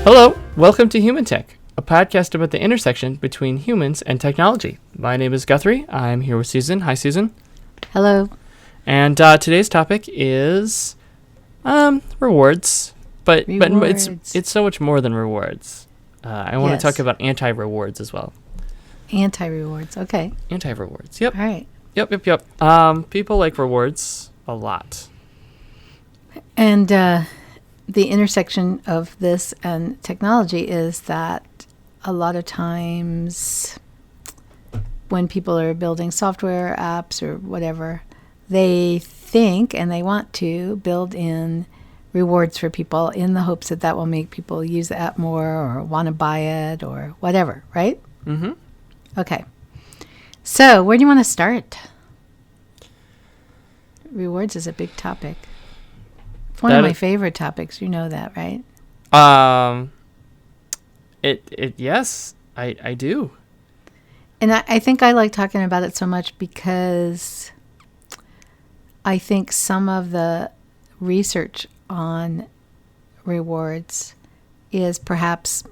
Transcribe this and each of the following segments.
Hello, welcome to Human Tech, a podcast about the intersection between humans and technology. My name is Guthrie. I'm here with Susan. Hi, Susan. Hello. And today's topic is rewards, but it's so much more than rewards. I want to talk about anti-rewards as well. Anti-rewards, okay. Anti-rewards, yep. All right. Yep. People like rewards a lot. And the intersection of this and technology is that a lot of times when people are building software, apps, or whatever, they think and they want to build in rewards for people in the hopes that that will make people use the app more or want to buy it or whatever, right? Mm-hmm. Okay. So where do you want to start? Rewards is a big topic. It's one of my favorite topics. You know that, right? Yes, I do. And I think I like talking about it so much because I think some of the research on rewards is perhaps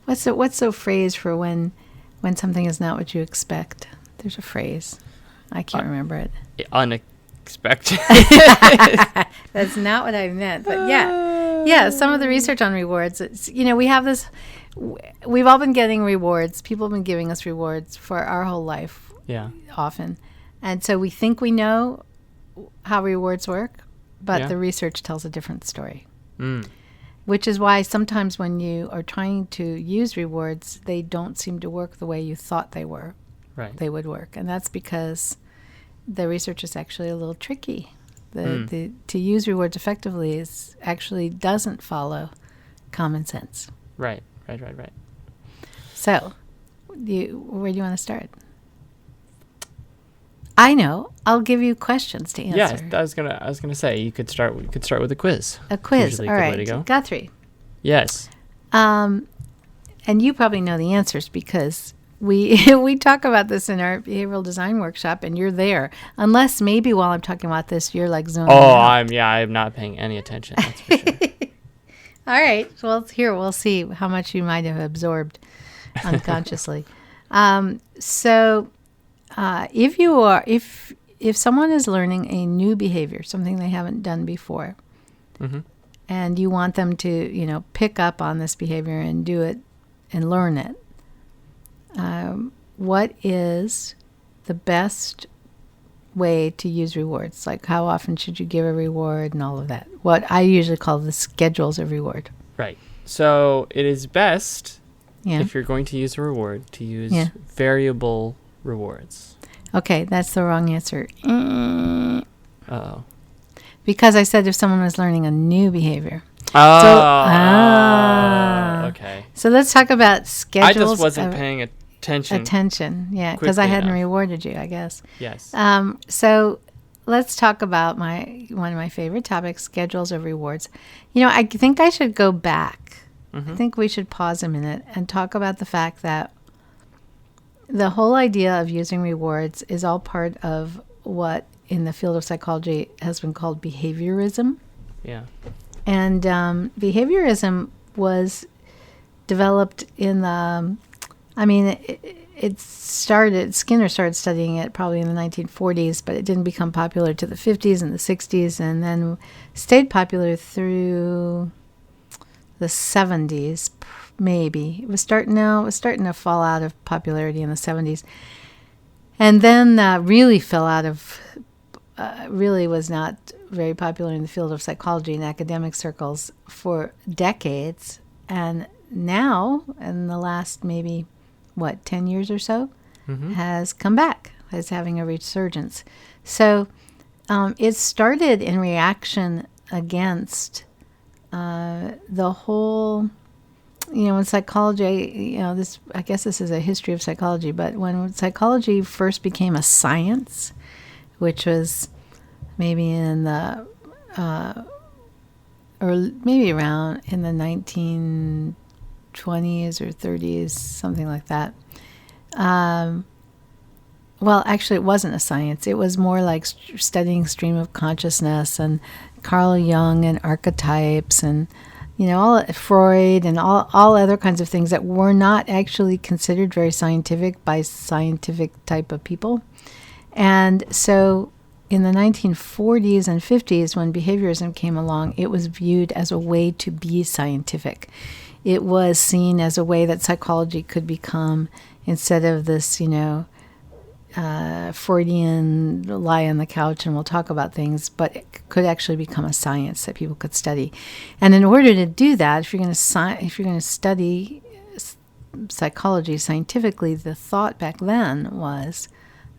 what's the phrase for when something is not what you expect? There's a phrase. I can't remember it. Unexpected. That's not what I meant, but yeah. Some of the research on rewards. It's, we have this. We've all been getting rewards. People have been giving us rewards for our whole life. Yeah. Often, and so we think we know how rewards work, but the research tells a different story. Which is why sometimes when you are trying to use rewards, they don't seem to work the way you thought they were. Right. They would work, and that's because the research is actually a little tricky. To use rewards effectively actually doesn't follow common sense. Right. So, where do you want to start? I know. I'll give you questions to answer. Yeah, I was gonna say you could start with a quiz. A quiz. Usually All a good right. way to go. Guthrie. Yes. And you probably know the answers because we talk about this in our behavioral design workshop, and you're there. Unless maybe while I'm talking about this, you're like zoning out. I'm not paying any attention. That's for sure. All right. Well, here we'll see how much you might have absorbed unconsciously. So, if someone is learning a new behavior, something they haven't done before, and you want them to, pick up on this behavior and do it and learn it, what is the best way to use rewards? Like, how often should you give a reward and all of that? What I usually call the schedules of reward. Right. So it is best if you're going to use a reward to use variable rewards. Okay, that's the wrong answer. Uh-oh. Because I said if someone was learning a new behavior. Okay. So let's talk about schedules. I just wasn't paying attention. Yeah, because I hadn't rewarded you, I guess. Yes. So let's talk about one of my favorite topics, schedules of rewards. I think I should go back. I think we should pause a minute and talk about the fact that the whole idea of using rewards is all part of what in the field of psychology has been called behaviorism. Yeah. And behaviorism was developed in the, Skinner started studying it probably in the 1940s, but it didn't become popular to the 50s and the 60s, and then stayed popular through the 70s, maybe. It was starting to fall out of popularity in the 70s. And then really fell out of, really was not very popular in the field of psychology and academic circles for decades. And now, in the last maybe, 10 years or so, has come back, is having a resurgence. So it started in reaction against the whole, in psychology, I guess this is a history of psychology, but when psychology first became a science, which was maybe in the, or maybe around in the 1920s or 30s, something like that. Well, actually, it wasn't a science. It was more like studying stream of consciousness and Carl Jung and archetypes and, all Freud and all other kinds of things that were not actually considered very scientific by scientific type of people. And so in the 1940s and 50s, when behaviorism came along, it was viewed as a way to be scientific. It was seen as a way that psychology could become, instead of this, Freudian lie on the couch and we'll talk about things, but it could actually become a science that people could study. And in order to do that, if you're going to study psychology scientifically, the thought back then was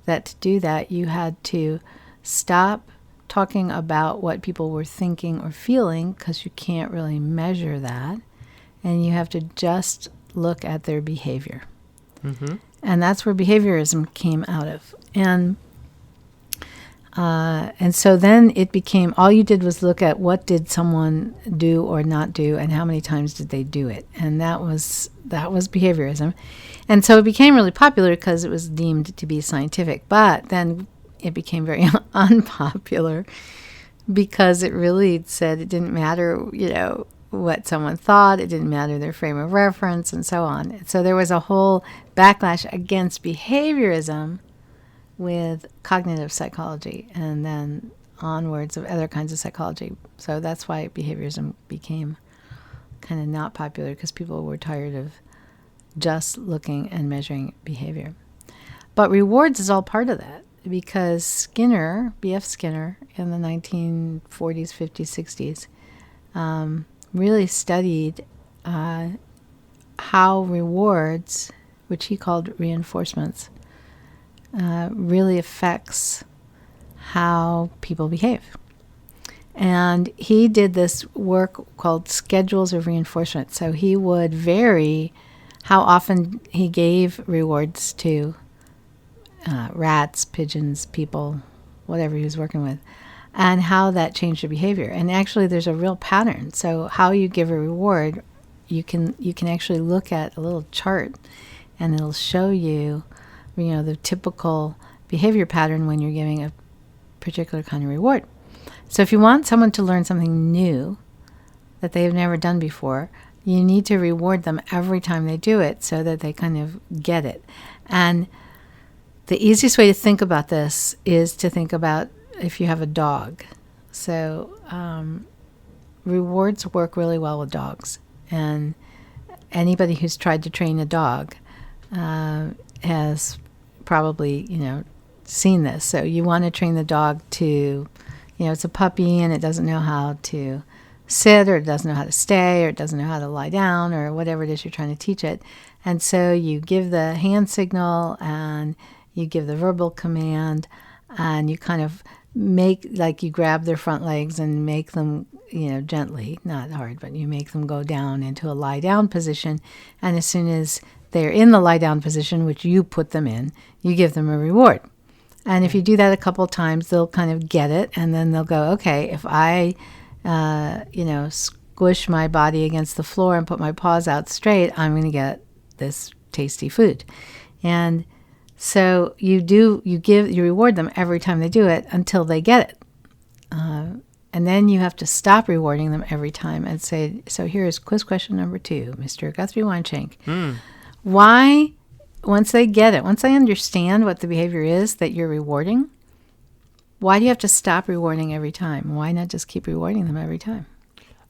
that to do that, you had to stop talking about what people were thinking or feeling, because you can't really measure that, and you have to just look at their behavior. Mm-hmm. And that's where behaviorism came out of. And so then it became, all you did was look at what did someone do or not do, and how many times did they do it. And that was behaviorism. And so it became really popular because it was deemed to be scientific. But then it became very unpopular, because it really said it didn't matter, what someone thought. It didn't matter their frame of reference, and so on. So there was a whole backlash against behaviorism with cognitive psychology, and then onwards of other kinds of psychology. So that's why behaviorism became kind of not popular, because people were tired of just looking and measuring behavior. But rewards is all part of that, because Skinner, B.F. Skinner, in the 1940s, 50s, 60s, really studied how rewards, which he called reinforcements, really affects how people behave. And he did this work called schedules of reinforcement. So he would vary how often he gave rewards to rats, pigeons, people, whatever he was working with, and how that changed their behavior. And actually there's a real pattern. So how you give a reward, you can actually look at a little chart, and it'll show you, the typical behavior pattern when you're giving a particular kind of reward. So if you want someone to learn something new that they've never done before, you need to reward them every time they do it, so that they kind of get it. And the easiest way to think about this is to think about if you have a dog. So rewards work really well with dogs. And anybody who's tried to train a dog has probably, seen this. So you want to train the dog to, it's a puppy and it doesn't know how to sit, or it doesn't know how to stay, or it doesn't know how to lie down, or whatever it is you're trying to teach it. And so you give the hand signal, and you give the verbal command, and you kind of make, like, you grab their front legs and make them, gently, not hard, but you make them go down into a lie down position. And as soon as they're in the lie down position, which you put them in, you give them a reward. And if you do that a couple of times, they'll kind of get it, and then they'll go, okay, if I, squish my body against the floor and put my paws out straight, I'm going to get this tasty food. And so you reward them every time they do it until they get it. And then you have to stop rewarding them every time and say, so here's quiz question number 2, Mr. Guthrie Weinschenk. Why, once they get it, once they understand what the behavior is that you're rewarding, why do you have to stop rewarding every time? Why not just keep rewarding them every time?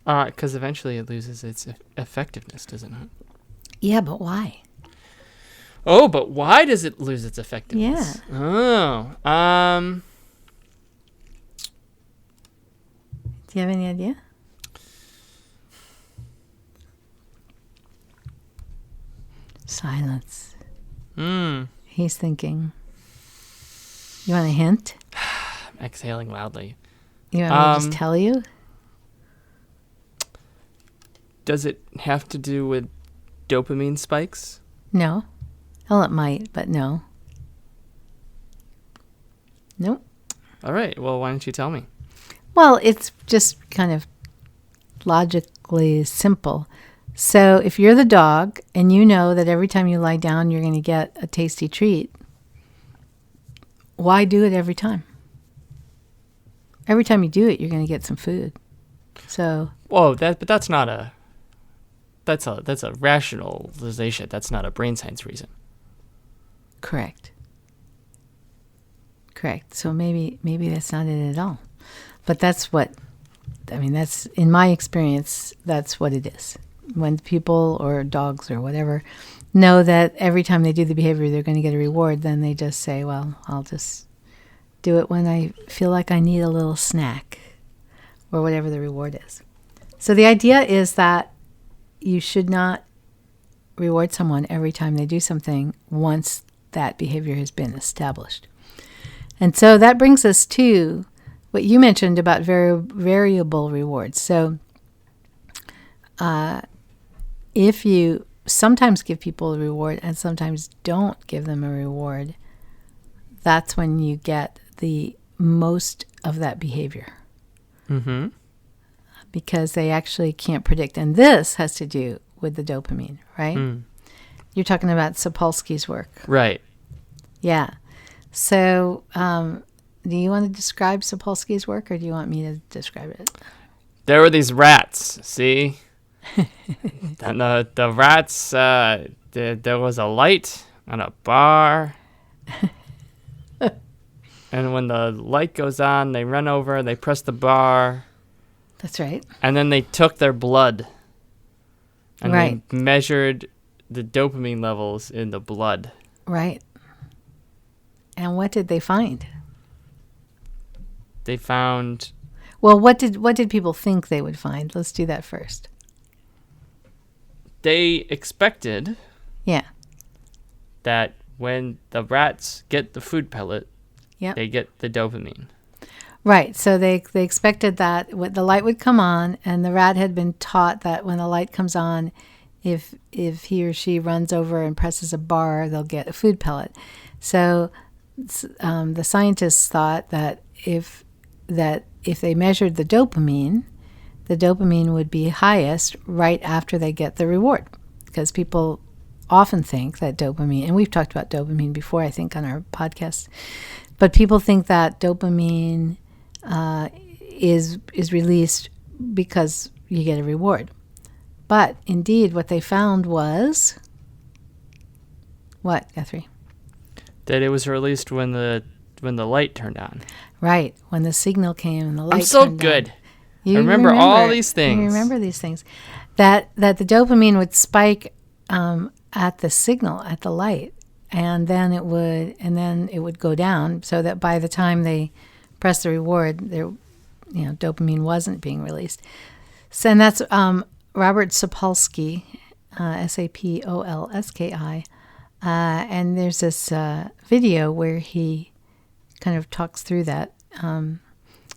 Because eventually it loses its effectiveness, does it not? Yeah, but why? Oh, but why does it lose its effectiveness? Yeah. Oh. Do you have any idea? Silence. He's thinking. You want a hint? I'm exhaling loudly. You want me to just tell you? Does it have to do with dopamine spikes? No. Well, it might, but no. Nope. All right. Well, why don't you tell me? Well, it's just kind of logically simple. So if you're the dog and you know that every time you lie down you're going to get a tasty treat, why do it every time? Every time you do it, you're going to get some food. So. Whoa, but that's not a a rationalization. That's not a brain science reason. Correct. So maybe that's not it at all. But that's in my experience, that's what it is. When people or dogs or whatever know that every time they do the behavior they're going to get a reward, then they just say, well, I'll just do it when I feel like I need a little snack or whatever the reward is. So the idea is that you should not reward someone every time they do something once that behavior has been established. And so that brings us to what you mentioned about variable rewards. So if you sometimes give people a reward and sometimes don't give them a reward, that's when you get the most of that behavior. Mm-hmm. Because they actually can't predict. And this has to do with the dopamine, right? Mm. You're talking about Sapolsky's work. Right. Yeah. So do you want to describe Sapolsky's work or do you want me to describe it? There were these rats, see? And the rats, there was a light on a bar. And when the light goes on, they run over, they press the bar. That's right. And then they took their blood. And right. They measured the dopamine levels in the blood. Right. And what did they find? They found... Well, what did people think they would find? Let's do that first. They expected... Yeah. That when the rats get the food pellet, yep. They get the dopamine. Right. So they expected that the light would come on, and the rat had been taught that when the light comes on, if he or she runs over and presses a bar, they'll get a food pellet. So the scientists thought that if they measured the dopamine would be highest right after they get the reward, because people often think that dopamine, and we've talked about dopamine before, I think, on our podcast, but people think that dopamine is released because you get a reward. But indeed, what they found was what, Guthrie? That it was released when the light turned on. Right, when the signal came and the light. I'm so turned good. On. I remember all these things. You remember these things. That the dopamine would spike at the signal, at the light, and then it would go down, so that by the time they press the reward, dopamine wasn't being released. So, and that's Robert Sapolsky, Sapolski, and there's this video where he kind of talks through that, and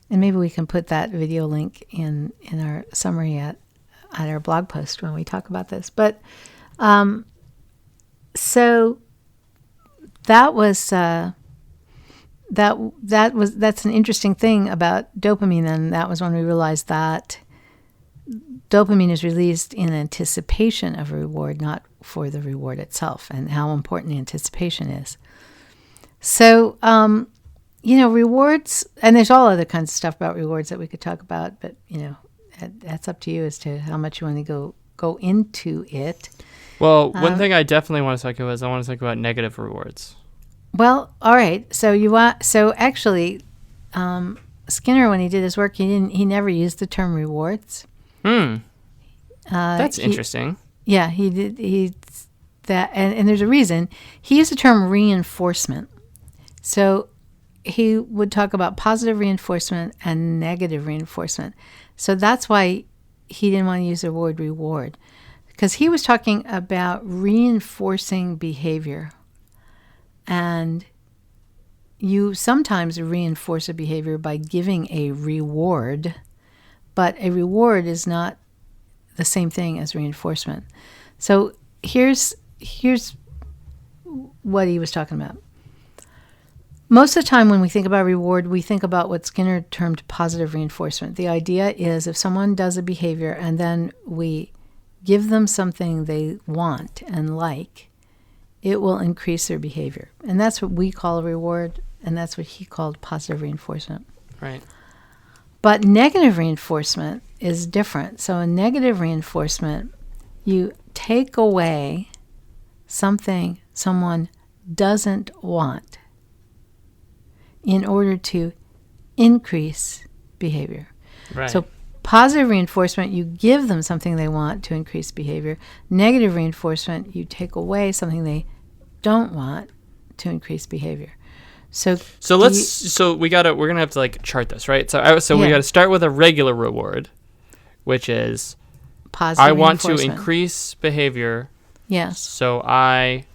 maybe we can put that video link in our summary at our blog post when we talk about this. But so that was that's an interesting thing about dopamine. And that was when we realized that dopamine is released in anticipation of a reward, not for the reward itself, and how important anticipation is. So, rewards, and there's all other kinds of stuff about rewards that we could talk about, but, that's up to you as to how much you want to go into it. Well, one thing I definitely want to talk about is I want to talk about negative rewards. Well, all right. So actually, Skinner, when he did his work, he never used the term rewards. That's interesting. Yeah, he did. And there's a reason. He used the term reinforcement. So he would talk about positive reinforcement and negative reinforcement. So that's why he didn't want to use the word reward, because he was talking about reinforcing behavior. And you sometimes reinforce a behavior by giving a reward, but a reward is not the same thing as reinforcement. So here's what he was talking about. Most of the time when we think about reward, we think about what Skinner termed positive reinforcement. The idea is if someone does a behavior and then we give them something they want and like, it will increase their behavior. And that's what we call a reward, and that's what he called positive reinforcement. Right. But negative reinforcement is different. So a negative reinforcement you take away something someone doesn't want in order to increase behavior. Right. So positive reinforcement, you give them something they want to increase behavior. Negative reinforcement, you take away something they don't want to increase behavior. So we're gonna have to like chart this, right? So we got to start with a regular reward, which is positive I want to reinforcement. increase behavior. Yes. So I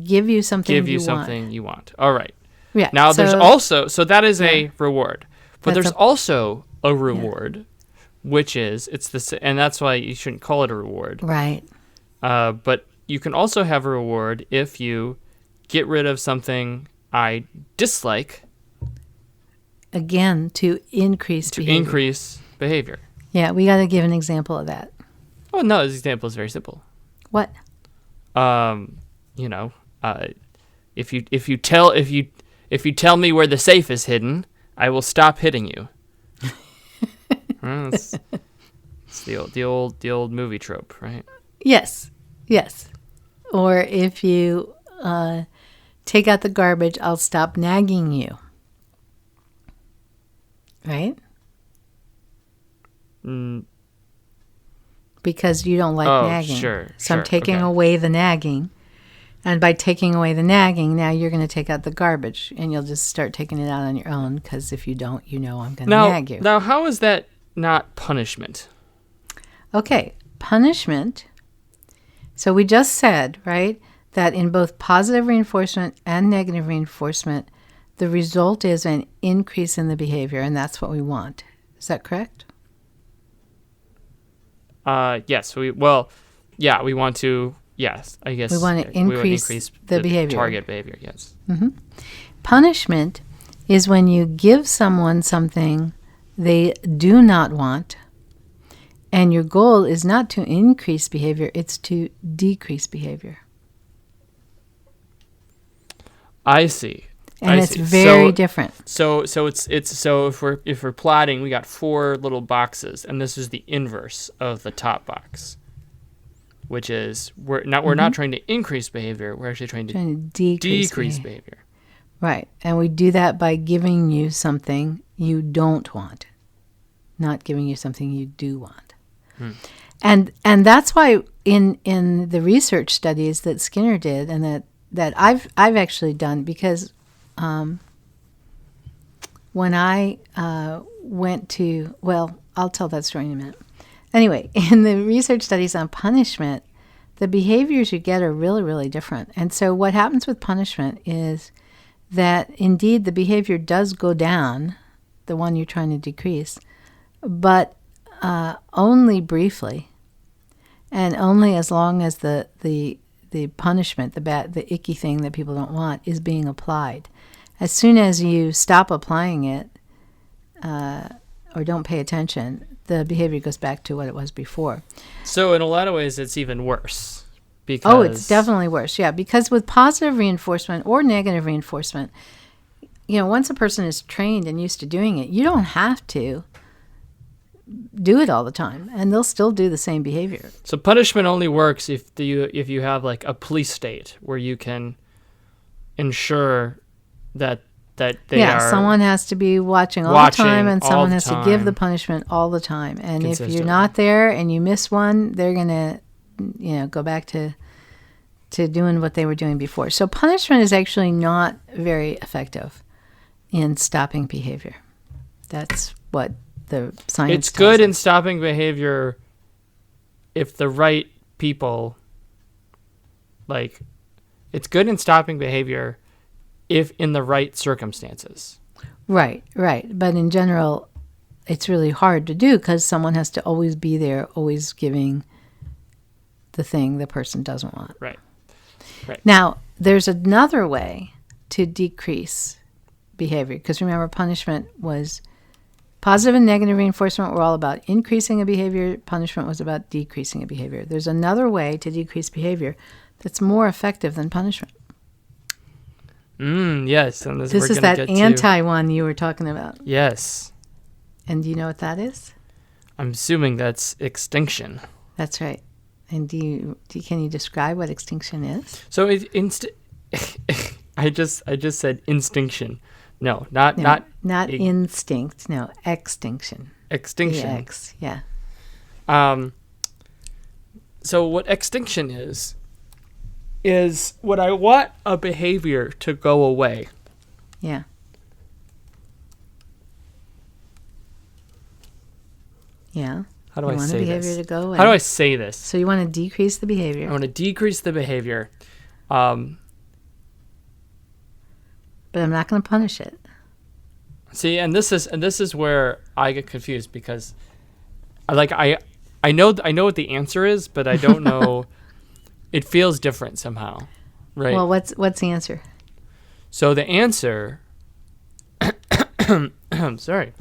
give you something you want. All right. Yeah. Now there's also that is a reward, but That's there's also a reward, which is and that's why you shouldn't call it a reward. Right. But you can also have a reward if you get rid of something I dislike. Again, to increase behavior. Yeah, we got to give an example of that. Oh no, this example is very simple. What? If you tell me where the safe is hidden, I will stop hitting you. It's the old movie trope, right? Yes. Or if you take out the garbage, I'll stop nagging you. Right? Because you don't like nagging. Sure. So I'm taking away the nagging. And by taking away the nagging, now you're going to take out the garbage. And you'll just start taking it out on your own. Because if you don't, I'm going to nag you. Now, how is that not punishment? Okay. Punishment. So we just said, right, that in both positive reinforcement and negative reinforcement, the result is an increase in the behavior. And that's what we want. Is that correct? Yes. We want to. Yes, I guess we want to increase the behavior. Target behavior. Yes. Mm-hmm. Punishment is when you give someone something they do not want, and your goal is not to increase behavior; it's to decrease behavior. I see. And it's very different. So if we're plotting, we got 4 little boxes, and this is the inverse of the top box, which is we're not trying to increase behavior. We're actually trying to decrease behavior. Right, and we do that by giving you something you don't want, not giving you something you do want. And that's why in the research studies that Skinner did, and that I've actually done, because when I went to, I'll tell that story in a minute. Anyway, in the research studies on punishment, the behaviors you get are really, really different. And so what happens with punishment is that indeed the behavior does go down, the one you're trying to decrease, but only briefly, and only as long as the punishment, the icky thing that people don't want, is being applied. As soon as you stop applying it or don't pay attention, the behavior goes back to what it was before. So in a lot of ways, it's even worse. Because it's definitely worse, yeah. Because with positive reinforcement or negative reinforcement, once a person is trained and used to doing it, you don't have to do it all the time, and they'll still do the same behavior. So punishment only works if you have like a police state where you can ensure that they are. Someone has to be watching all the time, and someone has to give the punishment all the time. And if you're not there and you miss one, they're gonna go back to doing what they were doing before. So punishment is actually not very effective in stopping behavior. That's what the science It's good us. In stopping behavior if the right people, it's good in stopping behavior if in the right circumstances. Right. But in general, it's really hard to do because someone has to always be there, always giving the thing the person doesn't want. Right. Now, there's another way to decrease behavior, because remember, punishment was positive and negative reinforcement were all about increasing a behavior. Punishment was about decreasing a behavior. There's another way to decrease behavior that's more effective than punishment. Yes. And this is that one you were talking about. Yes. And do you know what that is? I'm assuming that's extinction. That's right. And can you describe what extinction is? So I just said instinction. No, not instinct. No, extinction. Extinction. EX, yeah. So what extinction is when I want a behavior to go away. Yeah. Yeah. How do I say this? You want the behavior to go away. How do I say this? So you want to decrease the behavior. I want to decrease the behavior. But I'm not going to punish it. See, and this is where I get confused because I know what the answer is, but I don't know. It feels different somehow, right? Well, what's the answer? So the answer, sorry.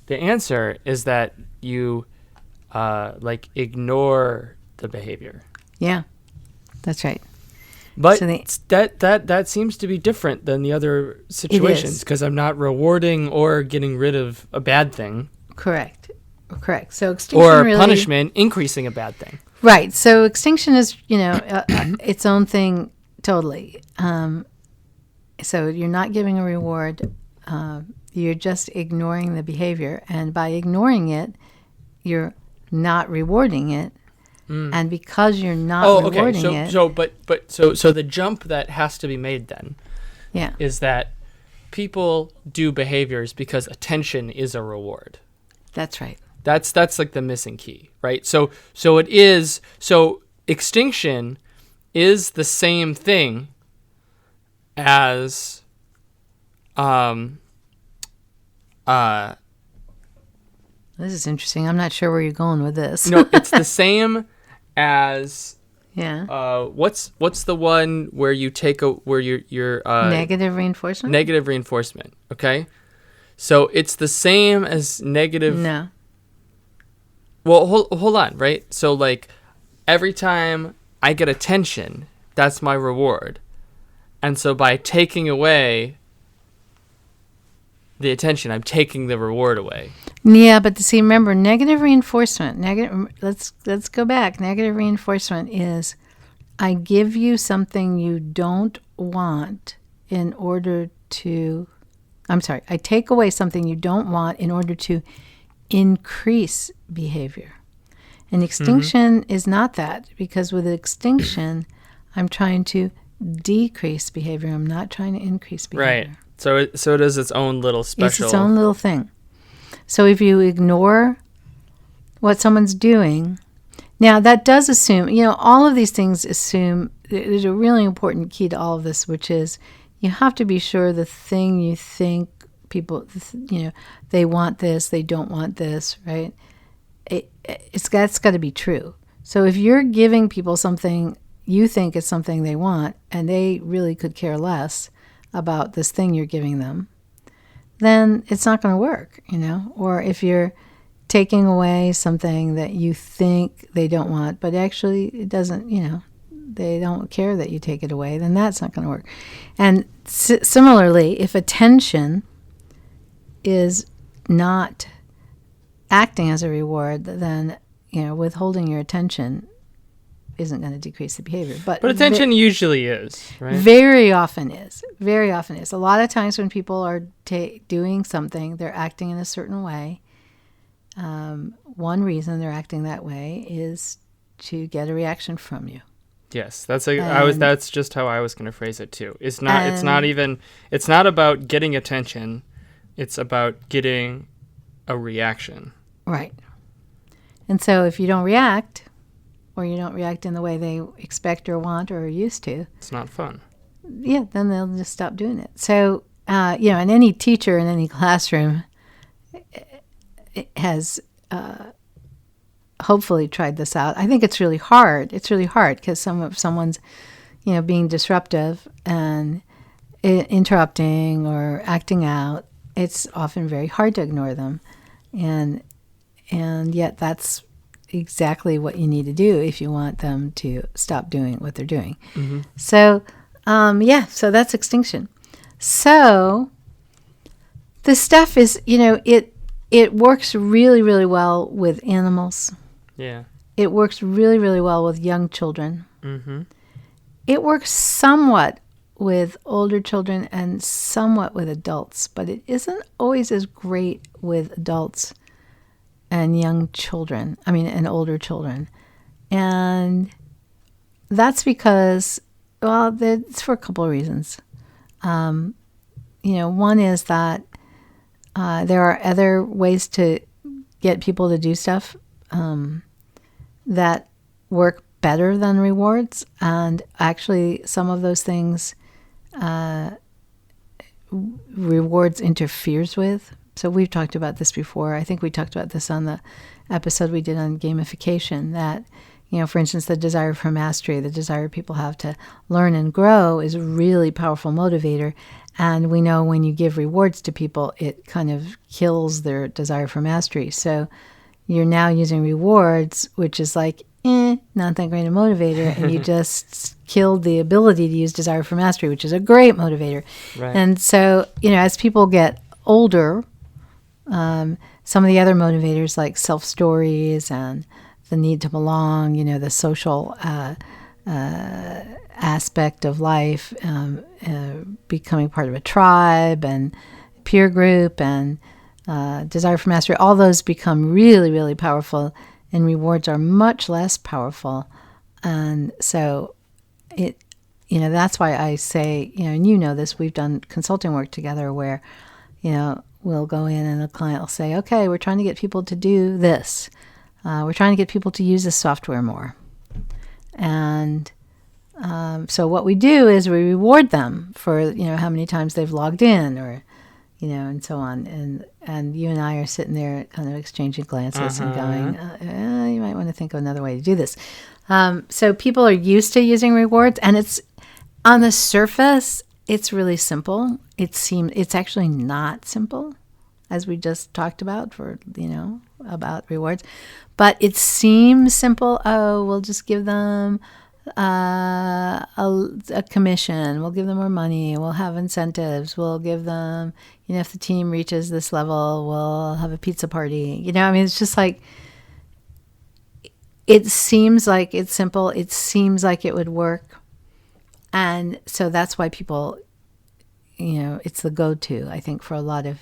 The answer is that you, ignore the behavior. Yeah, that's right. But So that seems to be different than the other situations because I'm not rewarding or getting rid of a bad thing. Correct. So extinction Or really, punishment increasing a bad thing. Right. So extinction is, its own thing totally. So you're not giving a reward. You're just ignoring the behavior. And by ignoring it, you're not rewarding it. And because you're not rewarding it. So the jump that has to be made then is that people do behaviors because attention is a reward. That's right. That's like the missing key, right? So extinction is the same thing as This is interesting. I'm not sure where you're going with this. No, it's the same as what's the one where you take your negative reinforcement? Negative reinforcement, okay? So it's the same as negative. No. Well, hold on, right? So like every time I get attention, that's my reward. And so by taking away the attention, I'm taking the reward away. Yeah, but see, remember, negative reinforcement. Let's go back. Negative reinforcement is I give you something you don't want in order to. I take away something you don't want in order to increase behavior. And extinction is not that, because with extinction, I'm trying to decrease behavior. I'm not trying to increase behavior. Right. So it is its own little special. It's its own little thing. So if you ignore what someone's doing, now that does assume, all of these things assume, there's a really important key to all of this, which is you have to be sure the thing you think people, they want this, they don't want this, right? That's got to be true. So if you're giving people something you think is something they want, and they really could care less about this thing you're giving them, then it's not going to work, Or if you're taking away something that you think they don't want, but actually it doesn't, they don't care that you take it away, then that's not going to work. And similarly, if attention is not acting as a reward, then, withholding your attention isn't going to decrease the behavior. But attention usually is, right? Very often is. Very often is. A lot of times when people are doing something, they're acting in a certain way. One reason they're acting that way is to get a reaction from you. Yes, that's just how I was going to phrase it too. It's not about getting attention. It's about getting a reaction. Right. And so if you don't react, or you don't react in the way they expect or want or are used to, it's not fun. Yeah, then they'll just stop doing it. So, and any teacher in any classroom has hopefully tried this out. I think it's really hard. It's really hard because someone's, being disruptive and interrupting or acting out. It's often very hard to ignore them, and yet that's exactly what you need to do if you want them to stop doing what they're doing. Mm-hmm. So, so that's extinction. So the stuff is, it works really, really well with animals. Yeah. it works really, really well with young children. Mm-hmm. It works somewhat with older children and somewhat with adults, but it isn't always as great with adults and young children. I mean, and older children. And that's because, well, it's for a couple of reasons. One is that there are other ways to get people to do stuff that work better than rewards. And actually, some of those things rewards interferes with. So we've talked about this before. I think we talked about this on the episode we did on gamification, that, for instance, the desire for mastery, the desire people have to learn and grow is a really powerful motivator. And we know when you give rewards to people, it kind of kills their desire for mastery. So you're now using rewards, which is like, not that great a motivator, and you just killed the ability to use desire for mastery, which is a great motivator. Right. And so, as people get older, some of the other motivators like self-stories and the need to belong, the social aspect of life, becoming part of a tribe and peer group and desire for mastery, all those become really, really powerful, and rewards are much less powerful. And so that's why I say, and this, we've done consulting work together where, we'll go in and the client will say, okay, we're trying to get people to do this. We're trying to get people to use this software more. And so what we do is we reward them for, how many times they've logged in or, and so on. And you and I are sitting there kind of exchanging glances and going, you might want to think of another way to do this. So people are used to using rewards, and it's on the surface, it's really simple. It's actually not simple, as we just talked about about rewards. But it seems simple. Oh, we'll just give them a commission. We'll give them more money. We'll have incentives. We'll give them, if the team reaches this level, we'll have a pizza party. It's just like, it seems like it's simple. It seems like it would work. And so that's why people, it's the go-to, I think, for a lot of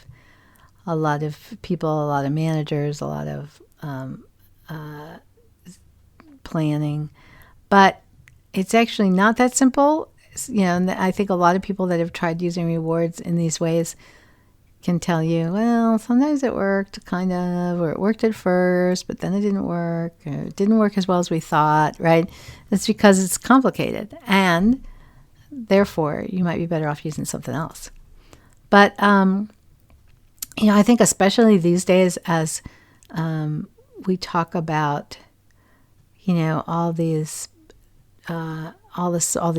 people, a lot of managers, a lot of planning. But it's actually not that simple. And I think a lot of people that have tried using rewards in these ways can tell you, well, sometimes it worked kind of, or it worked at first, but then it didn't work, or it didn't work as well as we thought, right? It's because it's complicated, and therefore you might be better off using something else. But, I think especially these days as we talk about, all these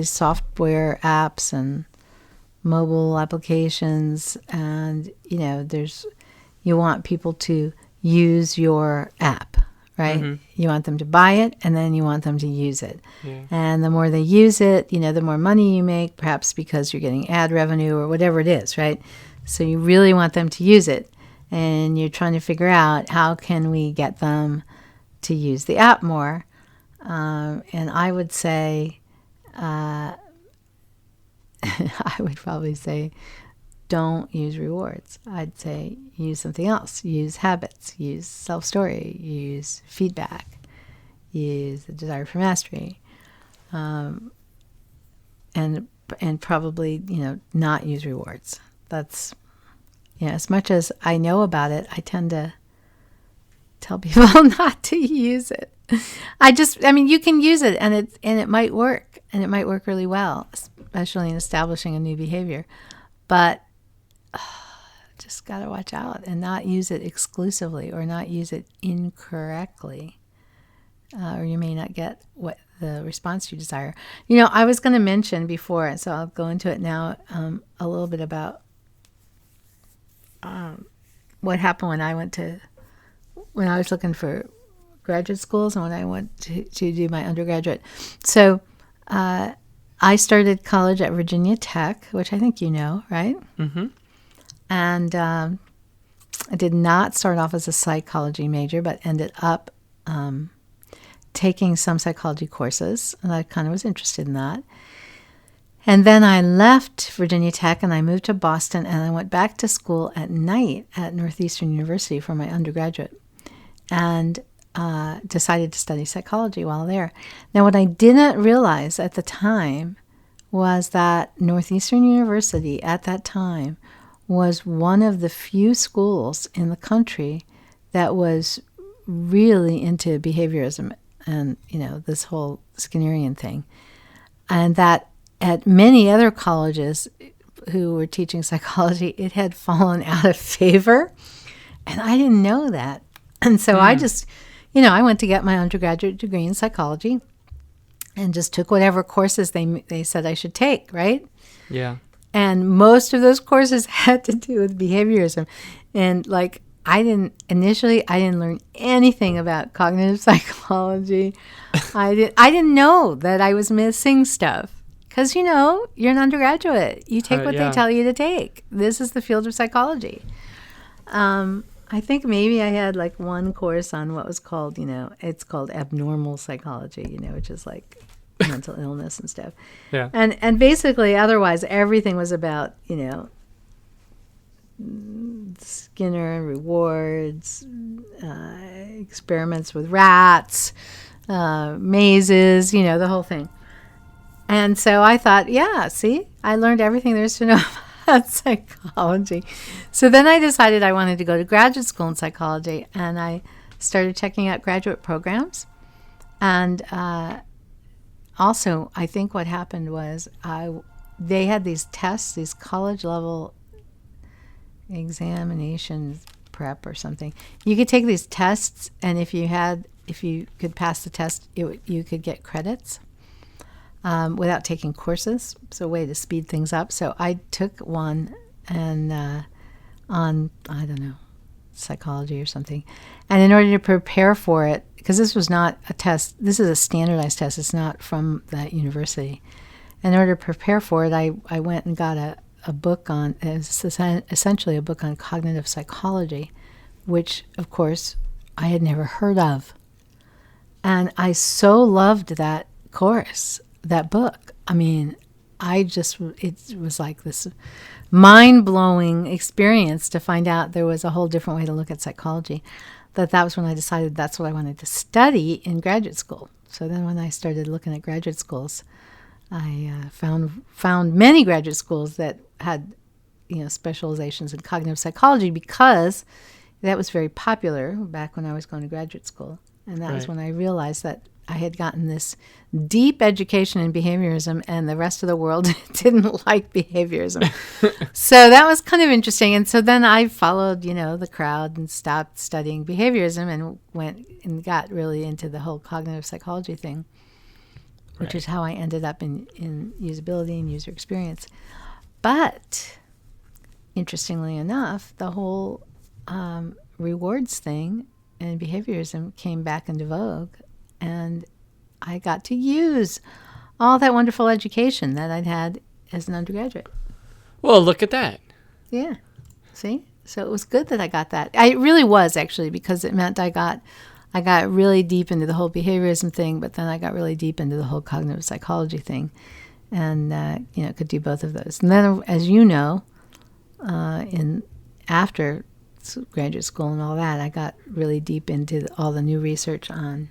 software apps and mobile applications, and you want people to use your app, right? Mm-hmm. You want them to buy it, and then you want them to use it. Yeah. And the more they use it, the more money you make, perhaps because you're getting ad revenue or whatever it is, right? So you really want them to use it, and you're trying to figure out how can we get them to use the app more. And I would say, I would probably say, don't use rewards. I'd say use something else. Use habits. Use self-story. Use feedback. Use the desire for mastery. And probably, not use rewards. That's, as much as I know about it, I tend to tell people not to use it. You can use it, and it might work, and it might work really well, especially in establishing a new behavior. But just got to watch out and not use it exclusively, or not use it incorrectly, or you may not get what the response you desire. I was going to mention before, so I'll go into it now, a little bit about what happened when I was looking for graduate schools and when I went to do my undergraduate. So I started college at Virginia Tech, which I think you know, right? Mm-hmm. And I did not start off as a psychology major, but ended up taking some psychology courses, and I kind of was interested in that. And then I left Virginia Tech and I moved to Boston, and I went back to school at night at Northeastern University for my undergraduate, and decided to study psychology while there. Now, what I didn't realize at the time was that Northeastern University at that time was one of the few schools in the country that was really into behaviorism and, this whole Skinnerian thing. And that at many other colleges who were teaching psychology, it had fallen out of favor. And I didn't know that. And so I just, I went to get my undergraduate degree in psychology and just took whatever courses they said I should take, right? Yeah. And most of those courses had to do with behaviorism. And I didn't learn anything about cognitive psychology. I didn't know that I was missing stuff. Because, you're an undergraduate. You take what they tell you to take. This is the field of psychology. I think maybe I had one course on what was called, it's called abnormal psychology, which is mental illness and stuff. Yeah. And basically, otherwise, everything was about, Skinner, rewards, experiments with rats, mazes, the whole thing. And so I thought, I learned everything there is to know about psychology. So then I decided I wanted to go to graduate school in psychology, and I started checking out graduate programs. And also, I think what happened was they had these tests, these college-level examination prep or something. You could take these tests, and if you could pass the test, you could get credits. Without taking courses, so a way to speed things up. So I took one and on, I don't know, psychology or something. And in order to prepare for it, because this was not a test, this is a standardized test, it's not from that university. In order to prepare for it, I went and got a book on, it's essentially a book on cognitive psychology, which, of course, I had never heard of. And I so loved that course. That book. I mean, it was like this mind-blowing experience to find out there was a whole different way to look at psychology. That was when I decided that's what I wanted to study in graduate school. So then when I started looking at graduate schools, I found many graduate schools that had, specializations in cognitive psychology, because that was very popular back when I was going to graduate school. And that was when I realized that I had gotten this deep education in behaviorism, and the rest of the world didn't like behaviorism. So that was kind of interesting. And so then I followed, the crowd and stopped studying behaviorism and went and got really into the whole cognitive psychology thing, which is how I ended up in usability and user experience. But interestingly enough, the whole rewards thing and behaviorism came back into vogue. And I got to use all that wonderful education that I'd had as an undergraduate. Well, look at that. Yeah. See? So it was good that I got that. It really was, actually, because it meant I got really deep into the whole behaviorism thing, but then I got really deep into the whole cognitive psychology thing, and could do both of those. And then, as you know, after graduate school and all that, I got really deep into all the new research on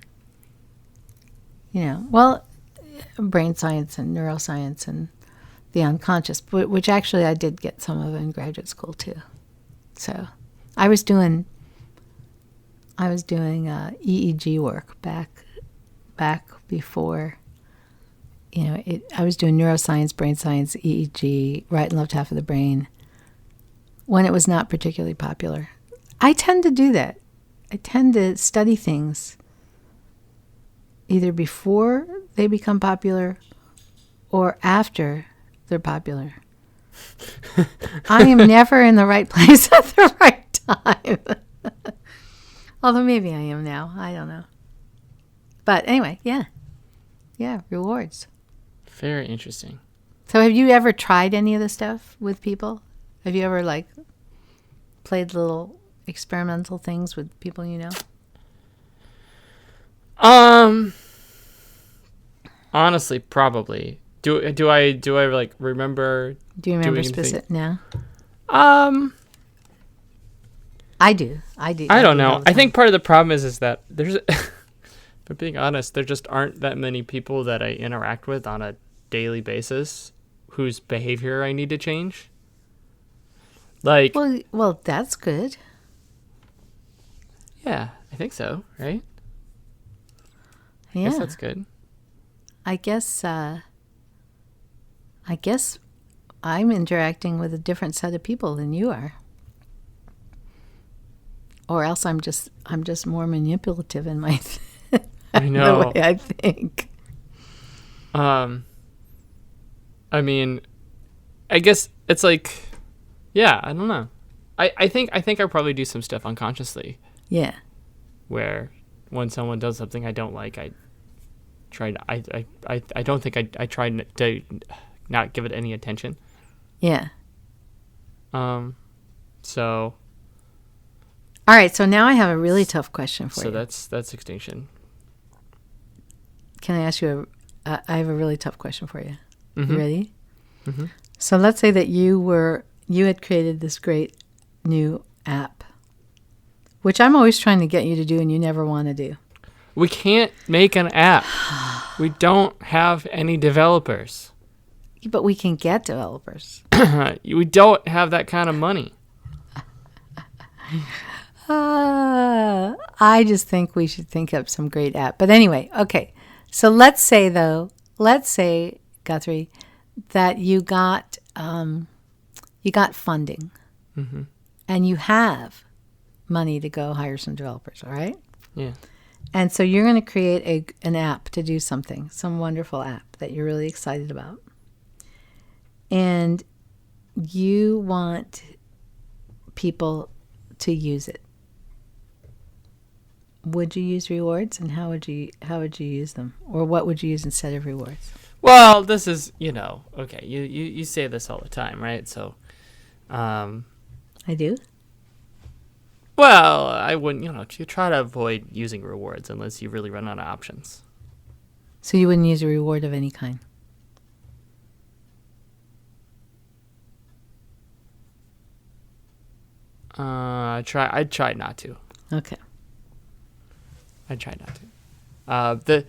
brain science and neuroscience and the unconscious, which actually I did get some of in graduate school too. So I was doing EEG work back before, I was doing neuroscience, brain science, EEG, right and left half of the brain, when it was not particularly popular. I tend to do that. I tend to study things either before they become popular or after they're popular. I am never in the right place at the right time. Although maybe I am now. I don't know. But anyway, yeah. Yeah, rewards. Very interesting. So have you ever tried any of this stuff with people? Have you ever, played little experimental things with people you know? Honestly, probably. Do I like remember? Do you remember doing anything? specific? No. Um, I do. I do. I don't do it all know. the I think time. part of the problem is that there's, for being honest, there just aren't that many people that I interact with on a daily basis whose behavior I need to change. Like, Well, that's good. yeah, I think so, right? I Yeah. guess that's good. I guess I'm interacting with a different set of people than you are. Or else I'm just more manipulative in my I know. the way I think. I mean, I guess it's like, yeah, I don't know. I think I probably do some stuff unconsciously Yeah. where when someone does something I don't like, I try to, I don't think I try to not give it any attention. Yeah. So All right, so now I have a really tough question for you. that's extinction. Can I ask you I have a really tough question for you. Mm-hmm. You ready? Mm-hmm. So let's say that you had created this great new app, which I'm always trying to get you to do and you never want to do. We can't make an app. We don't have any developers. But we can get developers. We don't have that kind of money. I just think we should think up some great app. But anyway, okay. So let's say, Guthrie, that you got funding, Mm-hmm. and you have money to go hire some developers. All right. Yeah. And so you're going to create an app to do something, some wonderful app that you're really excited about. And you want people to use it. Would you use rewards, and how would you use them? Or what would you use instead of rewards? Well, this is, okay, you say this all the time, right? So, I do? well, I wouldn't, you try to avoid using rewards unless you really run out of options. So you wouldn't use a reward of any kind? I'd try not to. Okay. I'd try not to.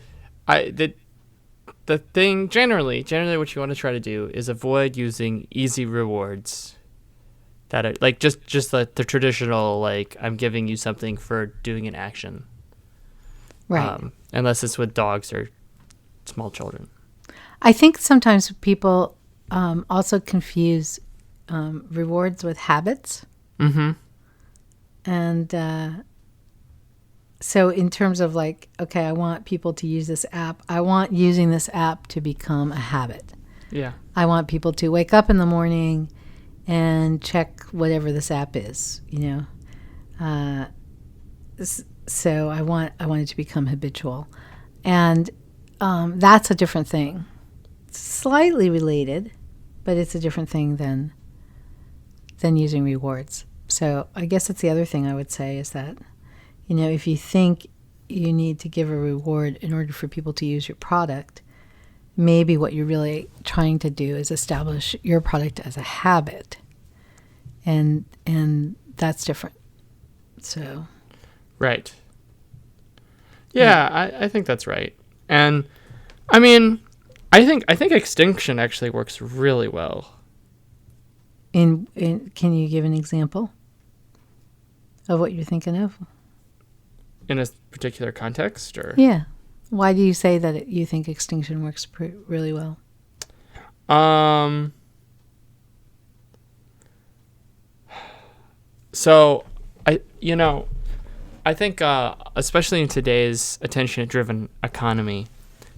The thing generally what you want to try to do is avoid using easy rewards that are like just the traditional, like, I'm giving you something for doing an action. Right. Unless it's with dogs or small children. I think sometimes people also confuse rewards with habits. Mm-hmm. And so in terms of like, okay, I want people to use this app. I want using this app to become a habit. Yeah. I want people to wake up in the morning and check whatever this app is, So I want it to become habitual. And that's a different thing. Slightly related, but it's a different thing than using rewards. So I guess that's the other thing I would say is that, if you think you need to give a reward in order for people to use your product, maybe what you're really trying to do is establish your product as a habit. And that's different. So. Right. Yeah, I think that's right. And I mean, I think extinction actually works really well. Can you give an example of what you're thinking of? In a particular context, or? Yeah. Why do you say that you think extinction works really well? So, I think, especially in today's attention-driven economy,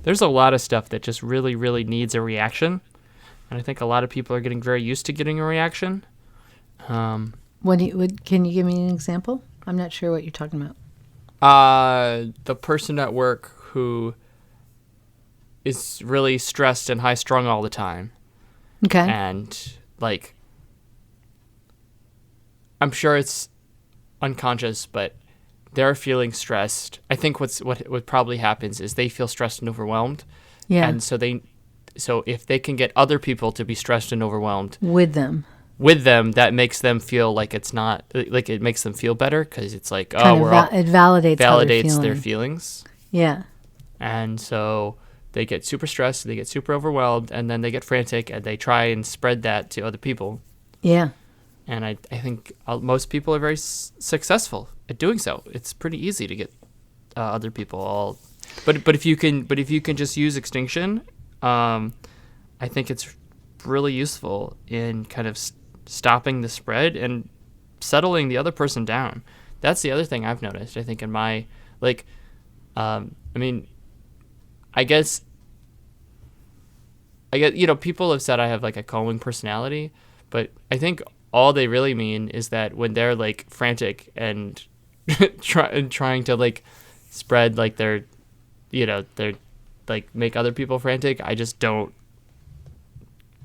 there's a lot of stuff that just really, really needs a reaction. And I think a lot of people are getting very used to getting a reaction. Can you give me an example? I'm not sure what you're talking about. The person at work who is really stressed and high-strung all the time. Okay. And, like, I'm sure it's unconscious, but they're feeling stressed. I think what probably happens is they feel stressed and overwhelmed, Yeah. And so if they can get other people to be stressed and overwhelmed with them, that makes them feel like it's not like it makes them feel better because it's like, oh, kind of it validates how they're validates feeling. their feelings. Yeah. And so they get super stressed, they get super overwhelmed, and then they get frantic, and they try and spread that to other people. Yeah. And I think most people are very successful at doing so. It's pretty easy to get other people all, but if you can just use extinction, I think it's really useful in kind of stopping the spread and settling the other person down. That's the other thing I've noticed. I think in my I guess people have said I have like a calming personality, but I think all they really mean is that when they're like frantic and trying to like spread like their like make other people frantic, I just don't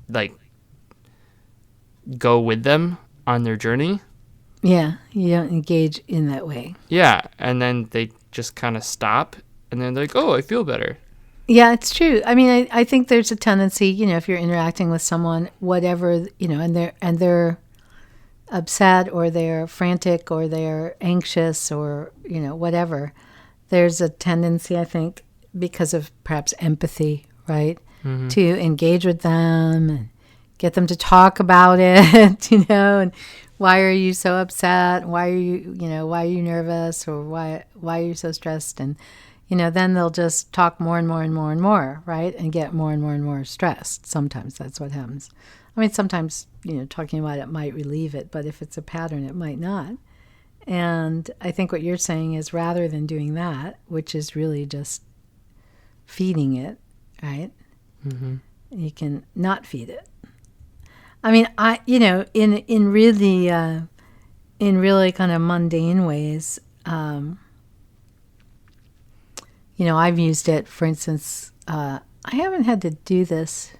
like go with them on their journey. Yeah, you don't engage in that way. Yeah, and then they just kind of stop, and then they're like, oh, I feel better. Yeah, it's true. I mean, I think there's a tendency, if you're interacting with someone, whatever, and they're upset or they're frantic or they're anxious or, whatever, there's a tendency, I think, because of perhaps empathy, right, to engage with them and get them to talk about it, and why are you so upset? Why are you nervous? Or why are you so stressed? And, then they'll just talk more and more and more and more, right? And get more and more and more stressed. Sometimes that's what happens. I mean, sometimes, talking about it might relieve it, but if it's a pattern, it might not. And I think what you're saying is rather than doing that, which is really just feeding it, right? Mm-hmm. You can not feed it. I mean, in really kind of mundane ways, I've used it, for instance, I haven't had to do this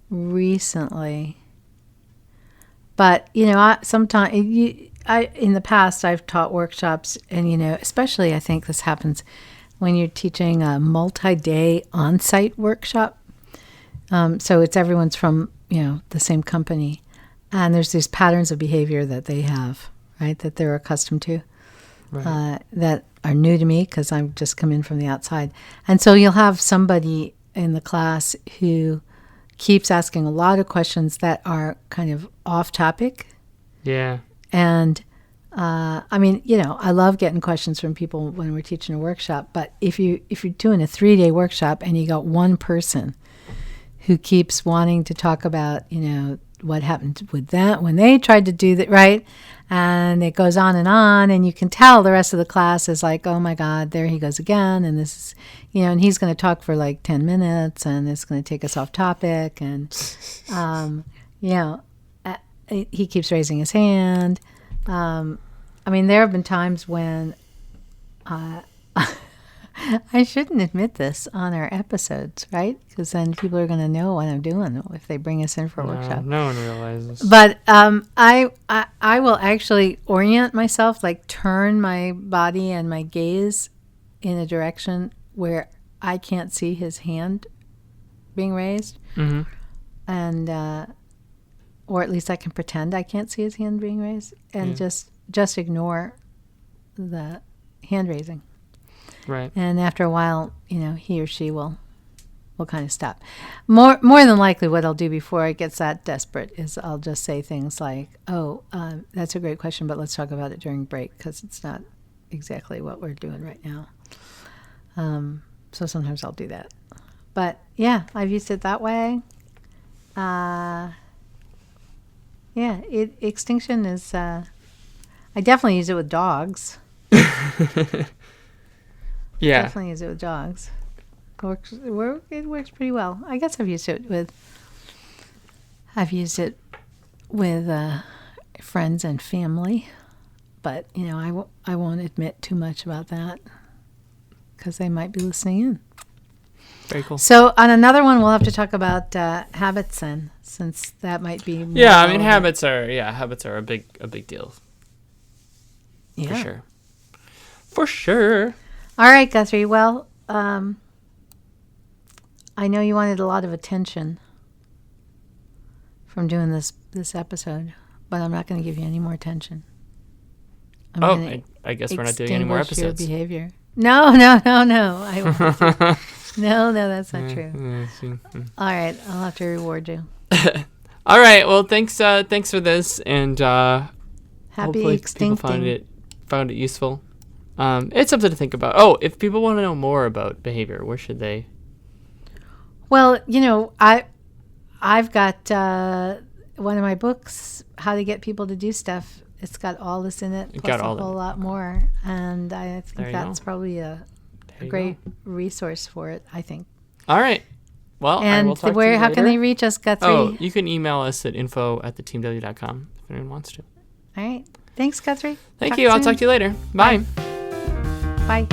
recently, but, sometimes in the past I've taught workshops and, especially I think this happens when you're teaching a multi-day on-site workshop. So it's everyone's from, the same company. And there's these patterns of behavior that they have, right, that they're accustomed to, right. That are new to me because I've just come in from the outside. And so you'll have somebody in the class who keeps asking a lot of questions that are kind of off topic. Yeah. And, I love getting questions from people when we're teaching a workshop. But if you're doing a 3-day workshop and you got one person who keeps wanting to talk about, what happened with that when they tried to do that, right? And it goes on, and you can tell the rest of the class is like, oh my God, there he goes again. And this is, and he's going to talk for like 10 minutes and it's going to take us off topic. And, he keeps raising his hand. There have been times when I shouldn't admit this on our episodes, right? Because then people are going to know what I'm doing if they bring us in for a workshop. No one realizes. But I will actually orient myself, like turn my body and my gaze in a direction where I can't see his hand being raised. Mm-hmm. And or at least I can pretend I can't see his hand being raised and just ignore the hand raising. Right. And after a while, he or she will kind of stop. More than likely what I'll do before it gets that desperate is I'll just say things like, oh, that's a great question, but let's talk about it during break because it's not exactly what we're doing right now. So sometimes I'll do that. But, yeah, I've used it that way. Extinction is... I definitely use it with dogs. Yeah. Definitely use it with dogs. It works pretty well. I guess I've used it with friends and family, but I won't admit too much about that because they might be listening in. Very cool. So on another one, we'll have to talk about habits then, since that might be more relevant. Habits are a big deal. Yeah. For sure. All right, Guthrie. Well, I know you wanted a lot of attention from doing this episode, but I'm not going to give you any more attention. I guess we're not doing any more episodes. Your behavior. No. I won't. No, that's not true. All right, I'll have to reward you. All right. Well, thanks for this, and happy extincting. People found it useful. It's something to think about. Oh, if people want to know more about behavior, where should they? Well, I've got one of my books, How to Get People to Do Stuff. It's got all this in it, plus a whole lot more, and I think that's probably a great resource for it, I think. All right. Well, and I will talk to you later. How can they reach us, Guthrie? Oh, you can email us at info@theteamw.com if anyone wants to. All right. Thanks, Guthrie. Thank you. I'll talk to you later. Bye. Bye.